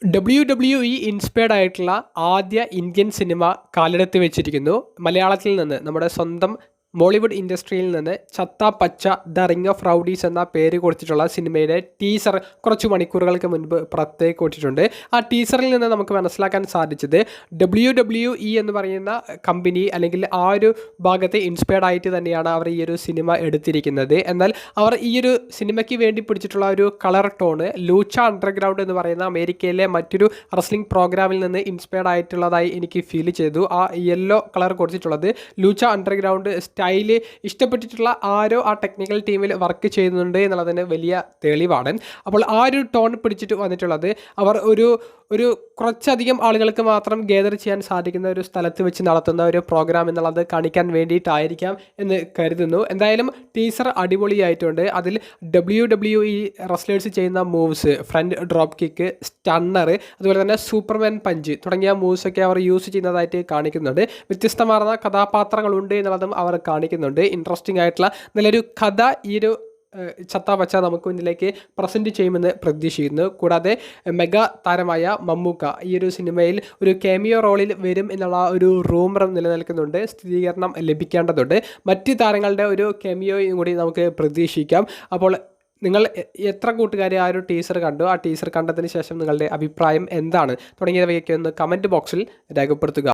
WWE inspired ആയിട്ടുള്ള ആദ്യ Indian cinema കാലെടുത്ത് വെച്ചിരിക്കുന്നു. മലയാളത്തിൽ നിന്ന് നമ്മുടെ സ്വന്തം മോളിവുഡ് ഇൻഡസ്ട്രിയിൽ നിന്ന് ചത്ത പച്ച ദ റിംഗ് ഓഫ് റൗഡീസ് എന്ന പേര് കൊടുത്തിട്ടുള്ള സിനിമയുടെ ടീസർ കുറച്ച് മണിക്കൂറുകൾക്ക് മുൻപ് പുറത്തേക്ക് വിട്ടിട്ടുണ്ട്. ആ ടീസറിൽ നിന്ന് നമുക്ക് മനസ്സിലാക്കാൻ സാധിച്ചത് WWE എന്ന് പറയുന്ന കമ്പനി അല്ലെങ്കിൽ ആ ഒരു ഭാഗത്തെ ഇൻസ്പയർഡ് ആയിട്ട് തന്നെയാണ് അവർ ഈ ഒരു സിനിമ എടുത്തിരിക്കുന്നത്. എന്നാൽ അവർ ഈ ഒരു സിനിമയ്ക്ക് വേണ്ടി പിടിച്ചിട്ടുള്ള ഒരു കളർ ടോണ് ലൂച്ച അണ്ടർഗ്രൗണ്ട് എന്ന് പറയുന്ന അമേരിക്കയിലെ മറ്റൊരു റെസ്ലിംഗ് പ്രോഗ്രാമിൽ നിന്ന് ഇൻസ്പയർഡ് ആയിട്ടുള്ളതായി എനിക്ക് ഫീൽ ചെയ്തു. ആ യെല്ലോ കളർ കൊടുത്തിട്ടുള്ളത് ലൂച്ച അണ്ടർഗ്രൗണ്ട് സ്റ്റൈല് ഇഷ്ടപ്പെട്ടിട്ടുള്ള ആരോ ആ ടെക്നിക്കൽ ടീമിൽ വർക്ക് ചെയ്യുന്നുണ്ട് എന്നുള്ളതിന് വലിയ തെളിവാണ്. അപ്പോൾ ആ ഒരു ടോൺ പിടിച്ചിട്ട് വന്നിട്ടുള്ളത് അവർ ഒരു കുറച്ചധികം ആളുകൾക്ക് മാത്രം ഗേദർ ചെയ്യാൻ സാധിക്കുന്ന ഒരു സ്ഥലത്ത് വെച്ച് നടത്തുന്ന ഒരു പ്രോഗ്രാം എന്നുള്ളത് കാണിക്കാൻ വേണ്ടിയിട്ടായിരിക്കാം എന്ന് കരുതുന്നു. എന്തായാലും ടീസർ അടിപൊളിയായിട്ടുണ്ട്. അതിൽ WWE റെസ്ലേഴ്സ് ചെയ്യുന്ന moves, front drop kick, stunner, അതുപോലെ തന്നെ സൂപ്പർമാൻ പഞ്ച് തുടങ്ങിയ മൂവ്സൊക്കെ അവർ യൂസ് ചെയ്യുന്നതായിട്ട് കാണിക്കുന്നുണ്ട്. വ്യത്യസ്തമാർന്ന കഥാപാത്രങ്ങളുണ്ട് എന്നുള്ളതും അവർ കാണിക്കുന്നുണ്ട്. ഇൻട്രസ്റ്റിംഗ് ആയിട്ടുള്ള നല്ലൊരു കഥ ഈ ഒരു ചത്ത പച്ച നമുക്ക് മുന്നിലേക്ക് പ്രസൻറ്റ് ചെയ്യുമെന്ന് പ്രതീക്ഷിക്കുന്നു. കൂടാതെ മെഗാ താരമായ മമ്മൂക്ക ഈ ഒരു സിനിമയിൽ ഒരു കാമിയോ റോളിൽ വരും എന്നുള്ള ഒരു റൂമറും നിലനിൽക്കുന്നുണ്ട്. സ്ഥിരീകരണം ലഭിക്കേണ്ടതുണ്ട്. മറ്റ് താരങ്ങളുടെ ഒരു കാമിയോയും കൂടി നമുക്ക് പ്രതീക്ഷിക്കാം. അപ്പോൾ നിങ്ങൾ എത്ര കൂട്ടുകാർ ആ ഒരു ടീസർ കണ്ടു? ആ ടീസർ കണ്ടതിന് ശേഷം നിങ്ങളുടെ അഭിപ്രായം എന്താണ് തുടങ്ങിയവയൊക്കെ ഒന്ന് കമൻറ്റ് ബോക്സിൽ രേഖപ്പെടുത്തുക.